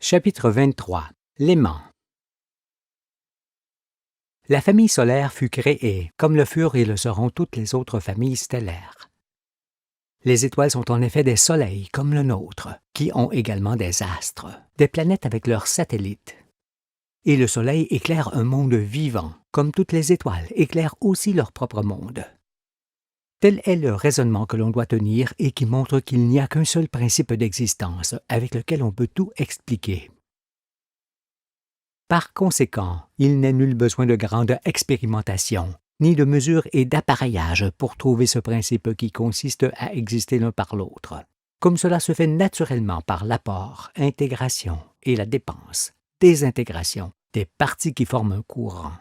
Chapitre 23. L'aimant. La famille solaire fut créée, comme le furent et le seront toutes les autres familles stellaires. Les étoiles sont en effet des soleils, comme le nôtre, qui ont également des astres, des planètes avec leurs satellites. Et le soleil éclaire un monde vivant, comme toutes les étoiles éclairent aussi leur propre monde. Tel est le raisonnement que l'on doit tenir et qui montre qu'il n'y a qu'un seul principe d'existence avec lequel on peut tout expliquer. Par conséquent, il n'est nul besoin de grande expérimentation, ni de mesures et d'appareillage pour trouver ce principe qui consiste à exister l'un par l'autre, comme cela se fait naturellement par l'apport, intégration et la dépense, désintégration des parties qui forment un courant.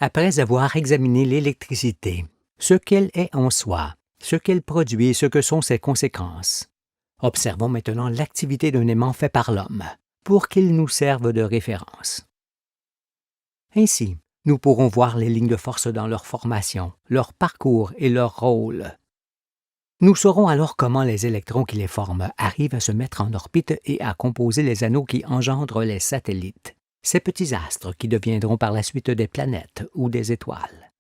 Après avoir examiné l'électricité, ce qu'elle est en soi, ce qu'elle produit et ce que sont ses conséquences, observons maintenant l'activité d'un aimant fait par l'homme, pour qu'il nous serve de référence. Ainsi, nous pourrons voir les lignes de force dans leur formation, leur parcours et leur rôle. Nous saurons alors comment les électrons qui les forment arrivent à se mettre en orbite et à composer les anneaux qui engendrent les satellites, ces petits astres qui deviendront par la suite des planètes ou des étoiles.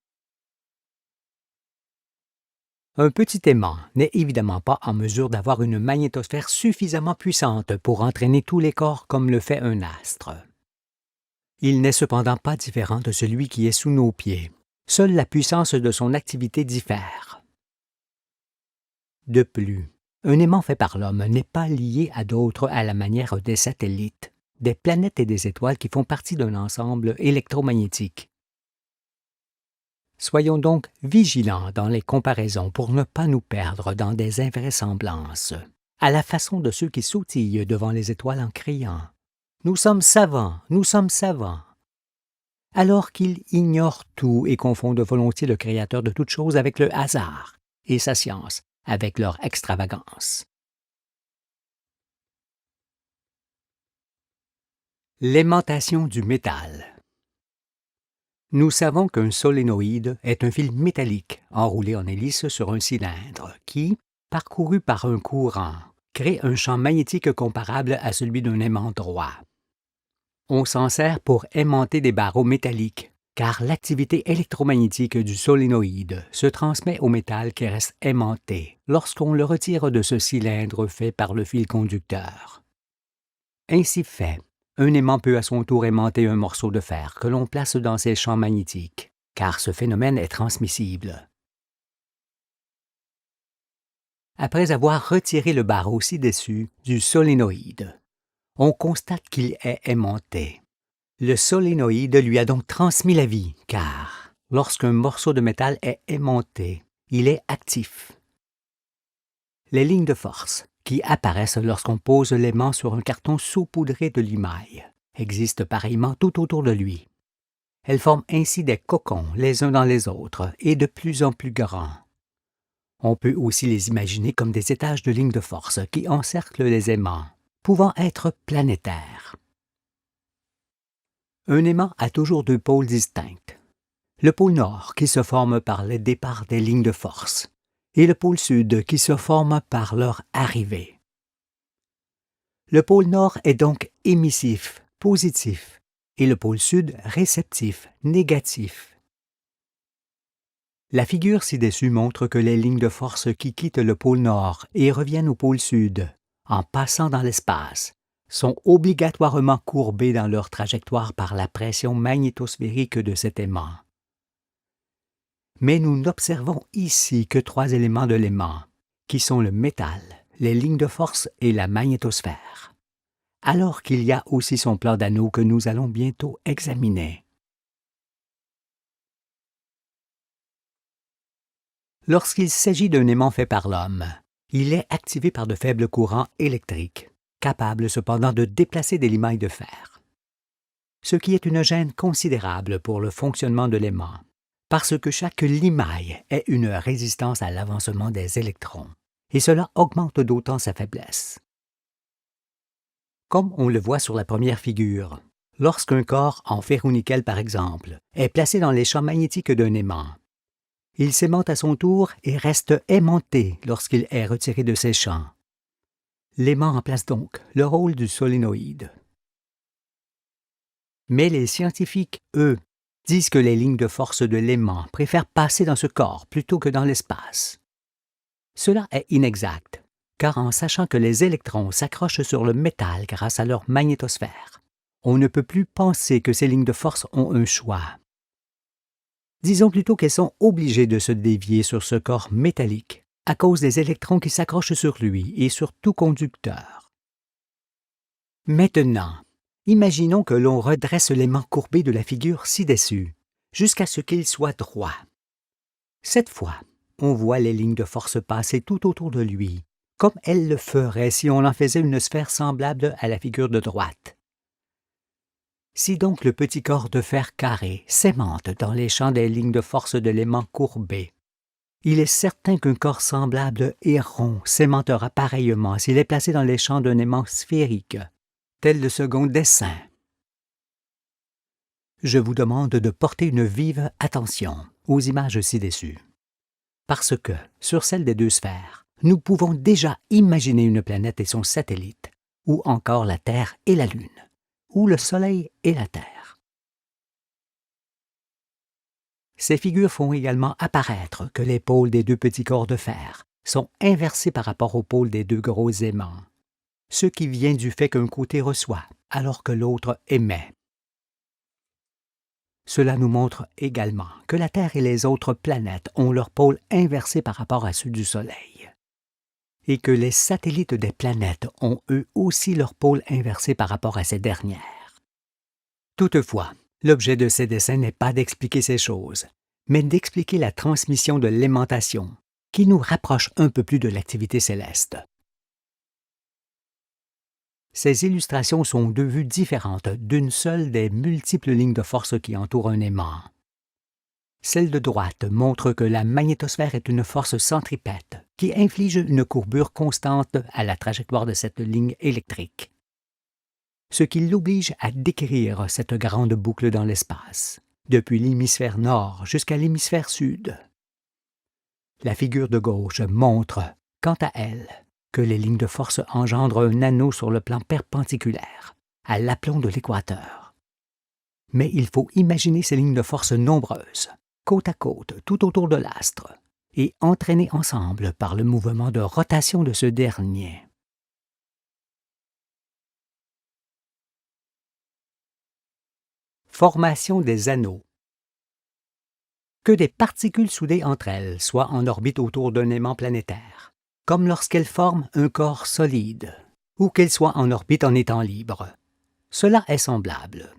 Un petit aimant n'est évidemment pas en mesure d'avoir une magnétosphère suffisamment puissante pour entraîner tous les corps comme le fait un astre. Il n'est cependant pas différent de celui qui est sous nos pieds. Seule la puissance de son activité diffère. De plus, un aimant fait par l'homme n'est pas lié à d'autres à la manière des satellites, des planètes et des étoiles qui font partie d'un ensemble électromagnétique. Soyons donc vigilants dans les comparaisons pour ne pas nous perdre dans des invraisemblances, à la façon de ceux qui sautillent devant les étoiles en criant « Nous sommes savants, nous sommes savants », alors qu'ils ignorent tout et confondent volontiers le Créateur de toutes choses avec le hasard et sa science avec leur extravagance. L'aimantation du métal. Nous savons qu'un solénoïde est un fil métallique enroulé en hélice sur un cylindre qui, parcouru par un courant, crée un champ magnétique comparable à celui d'un aimant droit. On s'en sert pour aimanter des barreaux métalliques, car l'activité électromagnétique du solénoïde se transmet au métal qui reste aimanté lorsqu'on le retire de ce cylindre fait par le fil conducteur. Ainsi fait, un aimant peut à son tour aimanter un morceau de fer que l'on place dans ses champs magnétiques, car ce phénomène est transmissible. Après avoir retiré le barreau ci-dessus du solénoïde, on constate qu'il est aimanté. Le solénoïde lui a donc transmis la vie, car lorsqu'un morceau de métal est aimanté, il est actif. Les lignes de force, qui apparaissent lorsqu'on pose l'aimant sur un carton saupoudré de limaille, existent pareillement tout autour de lui. Elles forment ainsi des cocons les uns dans les autres et de plus en plus grands. On peut aussi les imaginer comme des étages de lignes de force qui encerclent les aimants, pouvant être planétaires. Un aimant a toujours deux pôles distincts. Le pôle nord qui se forme par le départ des lignes de force, et le pôle sud qui se forme par leur arrivée. Le pôle nord est donc émissif, positif, et le pôle sud réceptif, négatif. La figure ci-dessus montre que les lignes de force qui quittent le pôle nord et reviennent au pôle sud, en passant dans l'espace, sont obligatoirement courbées dans leur trajectoire par la pression magnétosphérique de cet aimant. Mais nous n'observons ici que trois éléments de l'aimant, qui sont le métal, les lignes de force et la magnétosphère, alors qu'il y a aussi son plan d'anneau que nous allons bientôt examiner. Lorsqu'il s'agit d'un aimant fait par l'homme, il est activé par de faibles courants électriques, capables cependant de déplacer des limailles de fer, ce qui est une gêne considérable pour le fonctionnement de l'aimant, parce que chaque limaille est une résistance à l'avancement des électrons, et cela augmente d'autant sa faiblesse. Comme on le voit sur la première figure, lorsqu'un corps en ferro-nickel par exemple est placé dans les champs magnétiques d'un aimant, il s'aimante à son tour et reste aimanté lorsqu'il est retiré de ces champs, L'aimant remplace donc le rôle du solénoïde. Mais les scientifiques, eux, disent que les lignes de force de l'aimant préfèrent passer dans ce corps plutôt que dans l'espace. Cela est inexact, car en sachant que les électrons s'accrochent sur le métal grâce à leur magnétosphère, on ne peut plus penser que ces lignes de force ont un choix. Disons plutôt qu'elles sont obligées de se dévier sur ce corps métallique à cause des électrons qui s'accrochent sur lui et sur tout conducteur. Maintenant, imaginons que l'on redresse l'aimant courbé de la figure ci-dessus, jusqu'à ce qu'il soit droit. Cette fois, on voit les lignes de force passer tout autour de lui, comme elles le feraient si on en faisait une sphère semblable à la figure de droite. Si donc le petit corps de fer carré s'aimante dans les champs des lignes de force de l'aimant courbé, il est certain qu'un corps semblable et rond s'aimantera pareillement s'il est placé dans les champs d'un aimant sphérique, tel le second dessin. Je vous demande de porter une vive attention aux images ci-dessus, parce que, sur celle des deux sphères, nous pouvons déjà imaginer une planète et son satellite, ou encore la Terre et la Lune, ou le Soleil et la Terre. Ces figures font également apparaître que les pôles des deux petits corps de fer sont inversés par rapport aux pôles des deux gros aimants, ce qui vient du fait qu'un côté reçoit alors que l'autre émet. Cela nous montre également que la Terre et les autres planètes ont leurs pôles inversés par rapport à ceux du Soleil, et que les satellites des planètes ont eux aussi leurs pôles inversés par rapport à ces dernières. Toutefois, l'objet de ces dessins n'est pas d'expliquer ces choses, mais d'expliquer la transmission de l'aimantation, qui nous rapproche un peu plus de l'activité céleste. Ces illustrations sont deux vues différentes d'une seule des multiples lignes de force qui entourent un aimant. Celle de droite montre que la magnétosphère est une force centripète qui inflige une courbure constante à la trajectoire de cette ligne électrique, ce qui l'oblige à décrire cette grande boucle dans l'espace, depuis l'hémisphère nord jusqu'à l'hémisphère sud. La figure de gauche montre, quant à elle, que les lignes de force engendrent un anneau sur le plan perpendiculaire, à l'aplomb de l'équateur. Mais il faut imaginer ces lignes de force nombreuses, côte à côte, tout autour de l'astre, et entraînées ensemble par le mouvement de rotation de ce dernier. Formation des anneaux. Que des particules soudées entre elles soient en orbite autour d'un aimant planétaire, comme lorsqu'elles forment un corps solide, ou qu'elles soient en orbite en étant libres. Cela est semblable.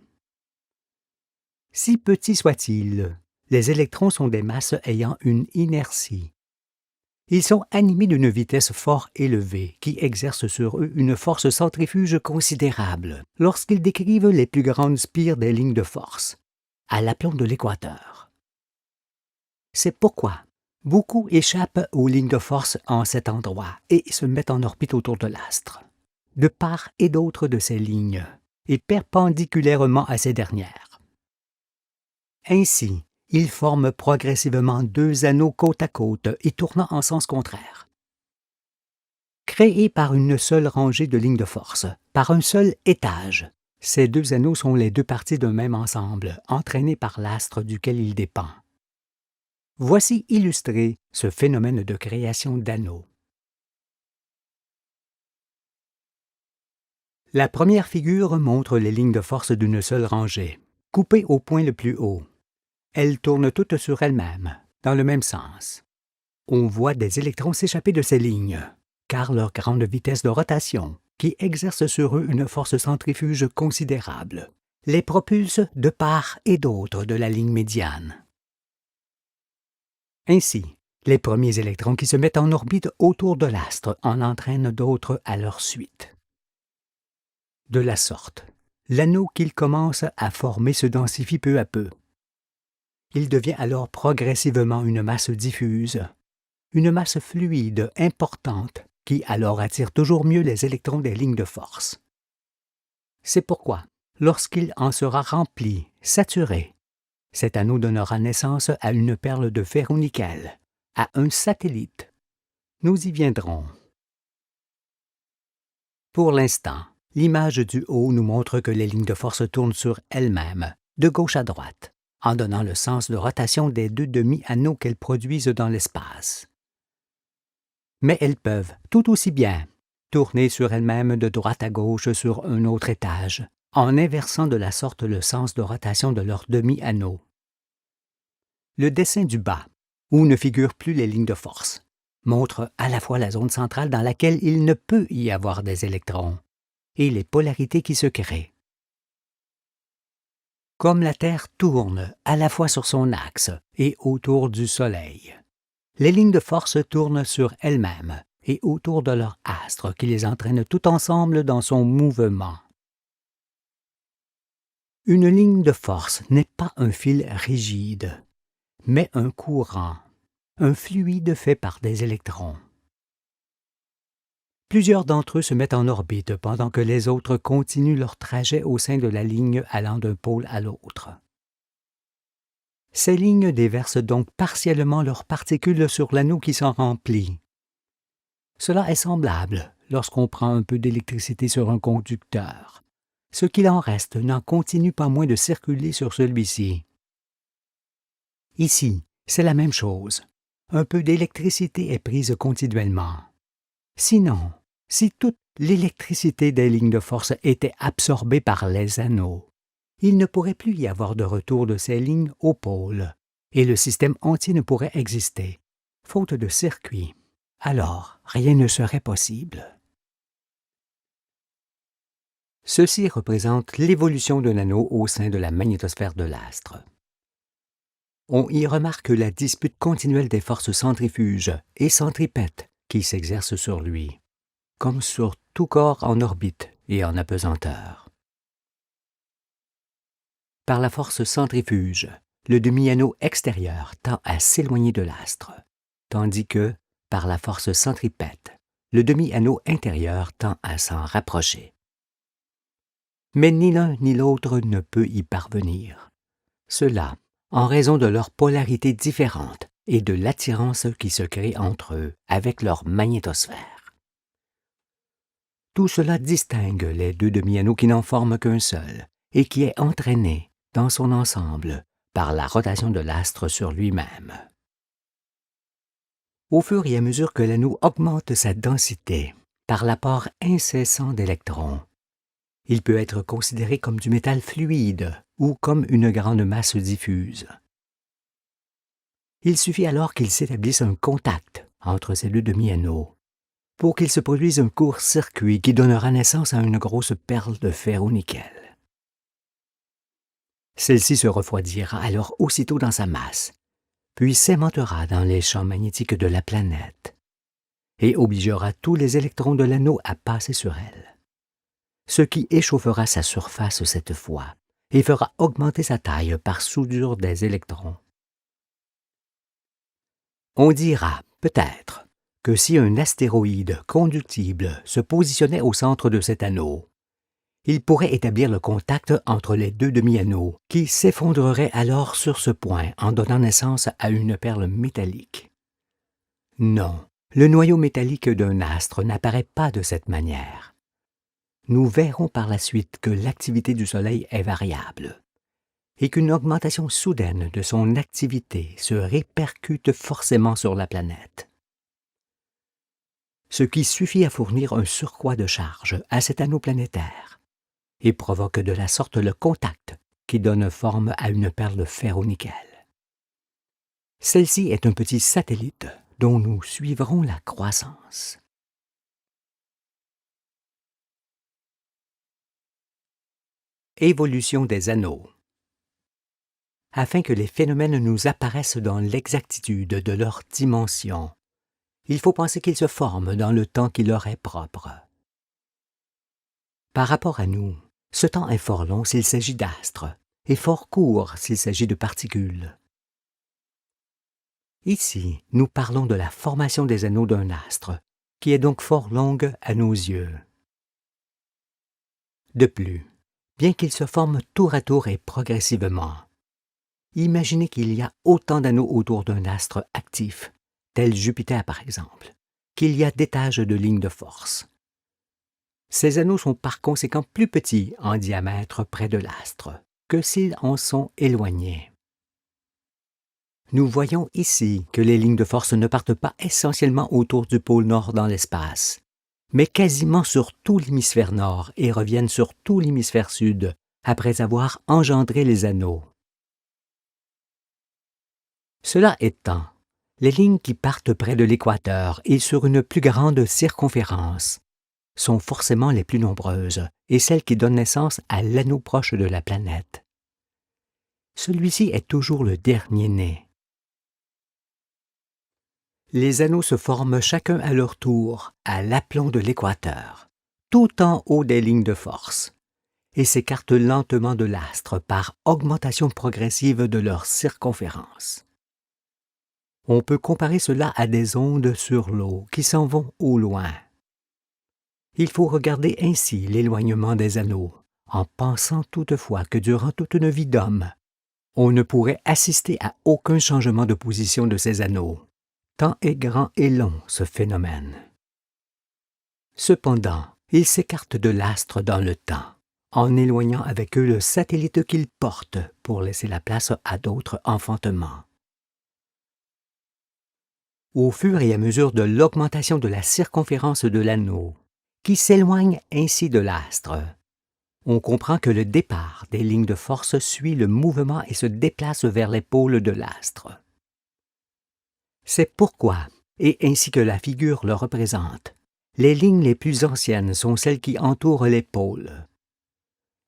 Si petits soient-ils, les électrons sont des masses ayant une inertie. Ils sont animés d'une vitesse fort élevée qui exerce sur eux une force centrifuge considérable lorsqu'ils décrivent les plus grandes spires des lignes de force, à l'aplomb de l'équateur. C'est pourquoi beaucoup échappent aux lignes de force en cet endroit et se mettent en orbite autour de l'astre, de part et d'autre de ces lignes, et perpendiculairement à ces dernières. Ainsi, ils forment progressivement deux anneaux côte à côte et tournant en sens contraire. Créés par une seule rangée de lignes de force, par un seul étage, ces deux anneaux sont les deux parties d'un même ensemble, entraînés par l'astre duquel il dépend. Voici illustré ce phénomène de création d'anneaux. La première figure montre les lignes de force d'une seule rangée, coupées au point le plus haut. Elles tournent toutes sur elles-mêmes, dans le même sens. On voit des électrons s'échapper de ces lignes, car leur grande vitesse de rotation, qui exerce sur eux une force centrifuge considérable, les propulse de part et d'autre de la ligne médiane. Ainsi, les premiers électrons qui se mettent en orbite autour de l'astre en entraînent d'autres à leur suite. De la sorte, l'anneau qu'ils commencent à former se densifie peu à peu. Il devient alors progressivement une masse diffuse, une masse fluide importante qui alors attire toujours mieux les électrons des lignes de force. C'est pourquoi, lorsqu'il en sera rempli, saturé, cet anneau donnera naissance à une perle de ferro-nickel, à un satellite. Nous y viendrons. Pour l'instant, l'image du haut nous montre que les lignes de force tournent sur elles-mêmes, de gauche à droite, en donnant le sens de rotation des deux demi-anneaux qu'elles produisent dans l'espace. Mais elles peuvent, tout aussi bien, tourner sur elles-mêmes de droite à gauche sur un autre étage, en inversant de la sorte le sens de rotation de leurs demi-anneaux. Le dessin du bas, où ne figurent plus les lignes de force, montre à la fois la zone centrale dans laquelle il ne peut y avoir des électrons et les polarités qui se créent. Comme la Terre tourne à la fois sur son axe et autour du Soleil, les lignes de force tournent sur elles-mêmes et autour de leur astre qui les entraîne tout ensemble dans son mouvement. Une ligne de force n'est pas un fil rigide, mais un courant, un fluide fait par des électrons. Plusieurs d'entre eux se mettent en orbite pendant que les autres continuent leur trajet au sein de la ligne allant d'un pôle à l'autre. Ces lignes déversent donc partiellement leurs particules sur l'anneau qui s'en remplit. Cela est semblable lorsqu'on prend un peu d'électricité sur un conducteur. Ce qu'il en reste n'en continue pas moins de circuler sur celui-ci. Ici, c'est la même chose. Un peu d'électricité est prise continuellement. Sinon, si toute l'électricité des lignes de force était absorbée par les anneaux, il ne pourrait plus y avoir de retour de ces lignes au pôle, et le système entier ne pourrait exister, faute de circuit. Alors, rien ne serait possible. Ceci représente l'évolution d'un anneau au sein de la magnétosphère de l'astre. On y remarque la dispute continuelle des forces centrifuges et centripètes qui s'exercent sur lui, comme sur tout corps en orbite et en apesanteur. Par la force centrifuge, le demi-anneau extérieur tend à s'éloigner de l'astre, tandis que, par la force centripète, le demi-anneau intérieur tend à s'en rapprocher. Mais ni l'un ni l'autre ne peut y parvenir. Cela, en raison de leurs polarités différentes et de l'attirance qui se crée entre eux avec leur magnétosphère. Tout cela distingue les deux demi-anneaux qui n'en forment qu'un seul et qui est entraîné, dans son ensemble, par la rotation de l'astre sur lui-même. Au fur et à mesure que l'anneau augmente sa densité par l'apport incessant d'électrons, il peut être considéré comme du métal fluide ou comme une grande masse diffuse. Il suffit alors qu'il s'établisse un contact entre ces deux demi-anneaux pour qu'il se produise un court-circuit qui donnera naissance à une grosse perle de ferro-nickel. Celle-ci se refroidira alors aussitôt dans sa masse, puis s'aimantera dans les champs magnétiques de la planète et obligera tous les électrons de l'anneau à passer sur elle, ce qui échauffera sa surface cette fois et fera augmenter sa taille par soudure des électrons. On dira, peut-être, que si un astéroïde conductible se positionnait au centre de cet anneau, il pourrait établir le contact entre les deux demi-anneaux, qui s'effondreraient alors sur ce point en donnant naissance à une perle métallique. Non, le noyau métallique d'un astre n'apparaît pas de cette manière. Nous verrons par la suite que l'activité du Soleil est variable et qu'une augmentation soudaine de son activité se répercute forcément sur la planète. Ce qui suffit à fournir un surcroît de charge à cet anneau planétaire et provoque de la sorte le contact qui donne forme à une perle ferro-nickel. Celle-ci est un petit satellite dont nous suivrons la croissance. Évolution des anneaux. Afin que les phénomènes nous apparaissent dans l'exactitude de leur dimension, il faut penser qu'ils se forment dans le temps qui leur est propre. Par rapport à nous, ce temps est fort long s'il s'agit d'astres et fort court s'il s'agit de particules. Ici, nous parlons de la formation des anneaux d'un astre, qui est donc fort longue à nos yeux. De plus, bien qu'ils se forment tour à tour et progressivement, imaginez qu'il y a autant d'anneaux autour d'un astre actif, tel Jupiter par exemple, qu'il y a d'étages de lignes de force. Ces anneaux sont par conséquent plus petits en diamètre près de l'astre que s'ils en sont éloignés. Nous voyons ici que les lignes de force ne partent pas essentiellement autour du pôle Nord dans l'espace, mais quasiment sur tout l'hémisphère nord et reviennent sur tout l'hémisphère sud après avoir engendré les anneaux. Cela étant, les lignes qui partent près de l'équateur et sur une plus grande circonférence sont forcément les plus nombreuses et celles qui donnent naissance à l'anneau proche de la planète. Celui-ci est toujours le dernier né. Les anneaux se forment chacun à leur tour à l'aplomb de l'équateur, tout en haut des lignes de force, et s'écartent lentement de l'astre par augmentation progressive de leur circonférence. On peut comparer cela à des ondes sur l'eau qui s'en vont au loin. Il faut regarder ainsi l'éloignement des anneaux, en pensant toutefois que durant toute une vie d'homme, on ne pourrait assister à aucun changement de position de ces anneaux. Tant est grand et long ce phénomène. Cependant, ils s'écartent de l'astre dans le temps, en éloignant avec eux le satellite qu'ils portent pour laisser la place à d'autres enfantements. Au fur et à mesure de l'augmentation de la circonférence de l'anneau, qui s'éloigne ainsi de l'astre, on comprend que le départ des lignes de force suit le mouvement et se déplace vers les pôles de l'astre. C'est pourquoi, et ainsi que la figure le représente, les lignes les plus anciennes sont celles qui entourent les pôles.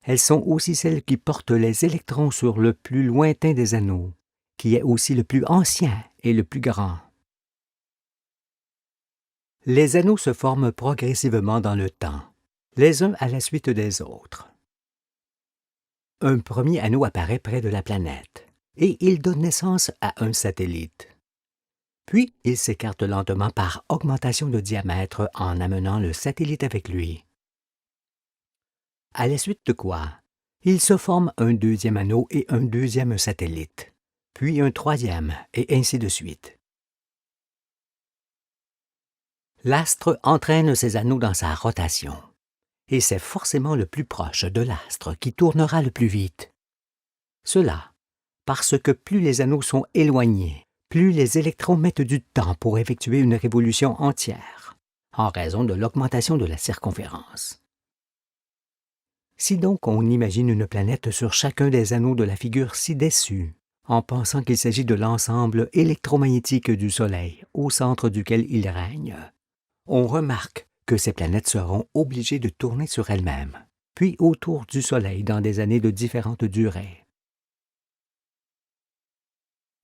Elles sont aussi celles qui portent les électrons sur le plus lointain des anneaux, qui est aussi le plus ancien et le plus grand. Les anneaux se forment progressivement dans le temps, les uns à la suite des autres. Un premier anneau apparaît près de la planète, et il donne naissance à un satellite. Puis il s'écarte lentement par augmentation de diamètre en amenant le satellite avec lui. À la suite de quoi, il se forme un deuxième anneau et un deuxième satellite, puis un troisième, et ainsi de suite. L'astre entraîne ses anneaux dans sa rotation, et c'est forcément le plus proche de l'astre qui tournera le plus vite. Cela, parce que plus les anneaux sont éloignés, plus les électrons mettent du temps pour effectuer une révolution entière, en raison de l'augmentation de la circonférence. Si donc on imagine une planète sur chacun des anneaux de la figure ci-dessus, en pensant qu'il s'agit de l'ensemble électromagnétique du Soleil au centre duquel il règne, on remarque que ces planètes seront obligées de tourner sur elles-mêmes, puis autour du Soleil dans des années de différentes durées.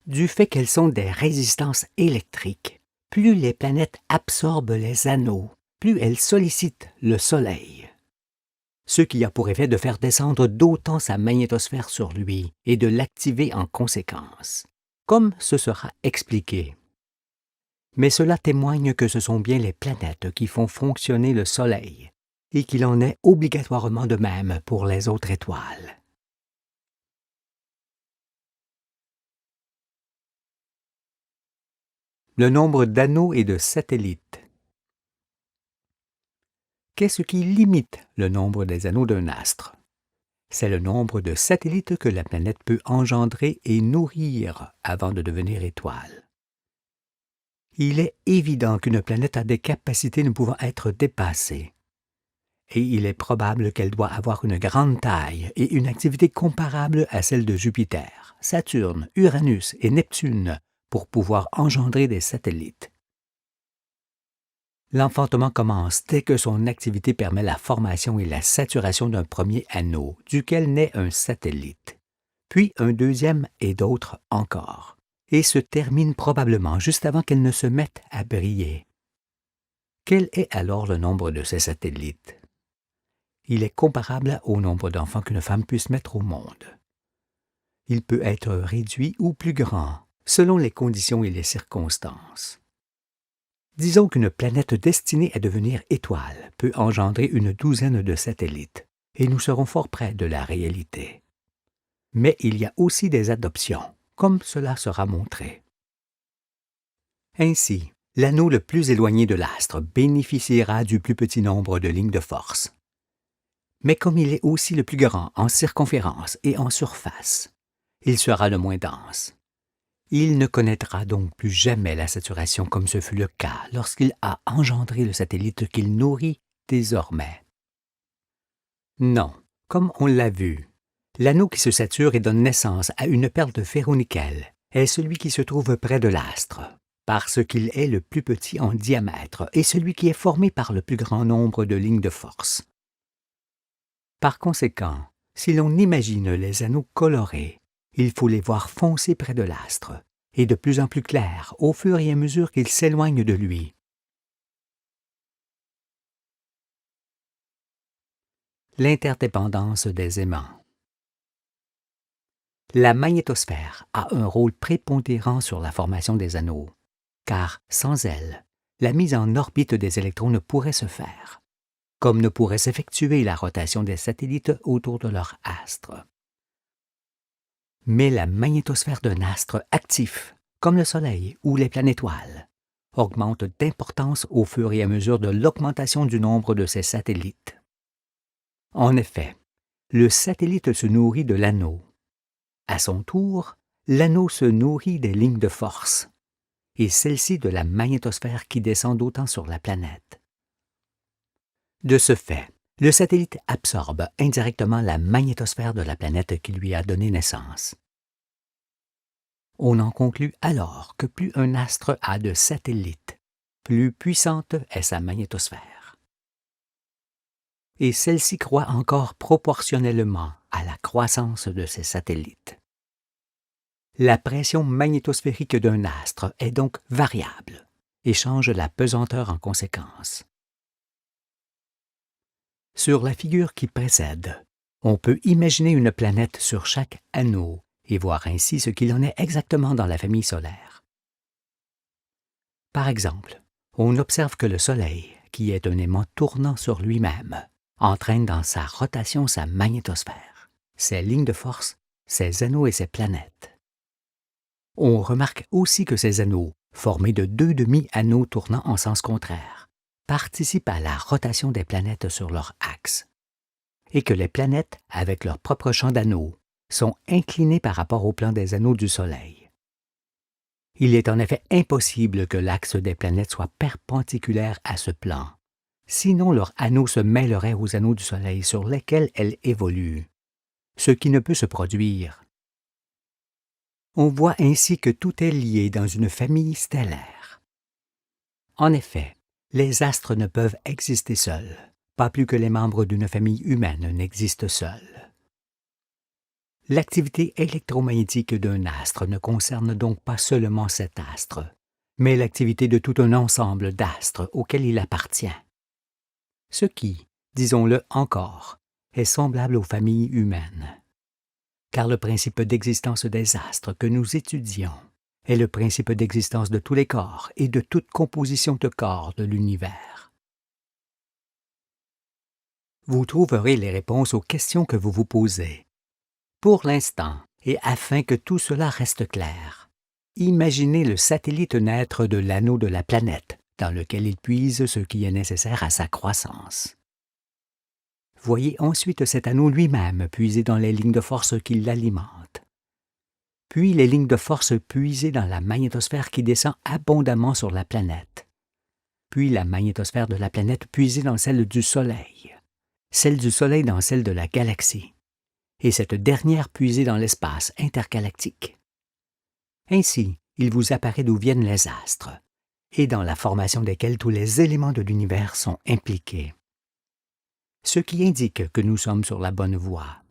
Du fait qu'elles sont des résistances électriques, plus les planètes absorbent les anneaux, plus elles sollicitent le Soleil. Ce qui a pour effet de faire descendre d'autant sa magnétosphère sur lui et de l'activer en conséquence, comme ce sera expliqué. Mais cela témoigne que ce sont bien les planètes qui font fonctionner le Soleil, et qu'il en est obligatoirement de même pour les autres étoiles. Le nombre d'anneaux et de satellites. Qu'est-ce qui limite le nombre des anneaux d'un astre? C'est le nombre de satellites que la planète peut engendrer et nourrir avant de devenir étoile. Il est évident qu'une planète a des capacités ne pouvant être dépassées, et il est probable qu'elle doit avoir une grande taille et une activité comparable à celle de Jupiter, Saturne, Uranus et Neptune, pour pouvoir engendrer des satellites. L'enfantement commence dès que son activité permet la formation et la saturation d'un premier anneau, duquel naît un satellite, puis un deuxième et d'autres encore, et se termine probablement juste avant qu'elle ne se mette à briller. Quel est alors le nombre de ces satellites? Il est comparable au nombre d'enfants qu'une femme puisse mettre au monde. Il peut être réduit ou plus grand, selon les conditions et les circonstances. Disons qu'une planète destinée à devenir étoile peut engendrer une douzaine de satellites, et nous serons fort près de la réalité. Mais il y a aussi des adoptions, comme cela sera montré. Ainsi, l'anneau le plus éloigné de l'astre bénéficiera du plus petit nombre de lignes de force. Mais comme il est aussi le plus grand en circonférence et en surface, il sera le moins dense. Il ne connaîtra donc plus jamais la saturation comme ce fut le cas lorsqu'il a engendré le satellite qu'il nourrit désormais. Non, comme on l'a vu, l'anneau qui se sature et donne naissance à une perle de ferro-nickel est celui qui se trouve près de l'astre, parce qu'il est le plus petit en diamètre et celui qui est formé par le plus grand nombre de lignes de force. Par conséquent, si l'on imagine les anneaux colorés, il faut les voir foncer près de l'astre, et de plus en plus clairs au fur et à mesure qu'ils s'éloignent de lui. L'interdépendance des aimants. La magnétosphère a un rôle prépondérant sur la formation des anneaux, car sans elle, la mise en orbite des électrons ne pourrait se faire, comme ne pourrait s'effectuer la rotation des satellites autour de leur astre. Mais la magnétosphère d'un astre actif, comme le Soleil ou les planétoiles, augmente d'importance au fur et à mesure de l'augmentation du nombre de ses satellites. En effet, le satellite se nourrit de l'anneau. À son tour, l'anneau se nourrit des lignes de force, et celle-ci de la magnétosphère qui descend d'autant sur la planète. De ce fait, le satellite absorbe indirectement la magnétosphère de la planète qui lui a donné naissance. On en conclut alors que plus un astre a de satellites, plus puissante est sa magnétosphère. Et celle-ci croît encore proportionnellement à la croissance de ses satellites. La pression magnétosphérique d'un astre est donc variable et change la pesanteur en conséquence. Sur la figure qui précède, on peut imaginer une planète sur chaque anneau et voir ainsi ce qu'il en est exactement dans la famille solaire. Par exemple, on observe que le Soleil, qui est un aimant tournant sur lui-même, entraîne dans sa rotation sa magnétosphère, ses lignes de force, ses anneaux et ses planètes. On remarque aussi que ces anneaux, formés de 2 demi-anneaux tournant en sens contraire, participent à la rotation des planètes sur leur axe, et que les planètes, avec leur propre champ d'anneaux, sont inclinées par rapport au plan des anneaux du Soleil. Il est en effet impossible que l'axe des planètes soit perpendiculaire à ce plan, sinon leurs anneaux se mêleraient aux anneaux du Soleil sur lesquels elles évoluent, ce qui ne peut se produire. On voit ainsi que tout est lié dans une famille stellaire. En effet, les astres ne peuvent exister seuls, pas plus que les membres d'une famille humaine n'existent seuls. L'activité électromagnétique d'un astre ne concerne donc pas seulement cet astre, mais l'activité de tout un ensemble d'astres auxquels il appartient. Ce qui, disons-le encore, est semblable aux familles humaines. Car le principe d'existence des astres que nous étudions est le principe d'existence de tous les corps et de toute composition de corps de l'univers. Vous trouverez les réponses aux questions que vous vous posez. Pour l'instant, et afin que tout cela reste clair, imaginez le satellite naître de l'anneau de la planète, dans lequel il puise ce qui est nécessaire à sa croissance. Voyez ensuite cet anneau lui-même puiser dans les lignes de force qui l'alimentent. Puis les lignes de force puisées dans la magnétosphère qui descend abondamment sur la planète. Puis la magnétosphère de la planète puisée dans celle du Soleil. Celle du Soleil dans celle de la galaxie. Et cette dernière puisée dans l'espace intergalactique. Ainsi, il vous apparaît d'où viennent les astres, et dans la formation desquels tous les éléments de l'univers sont impliqués. Ce qui indique que nous sommes sur la bonne voie.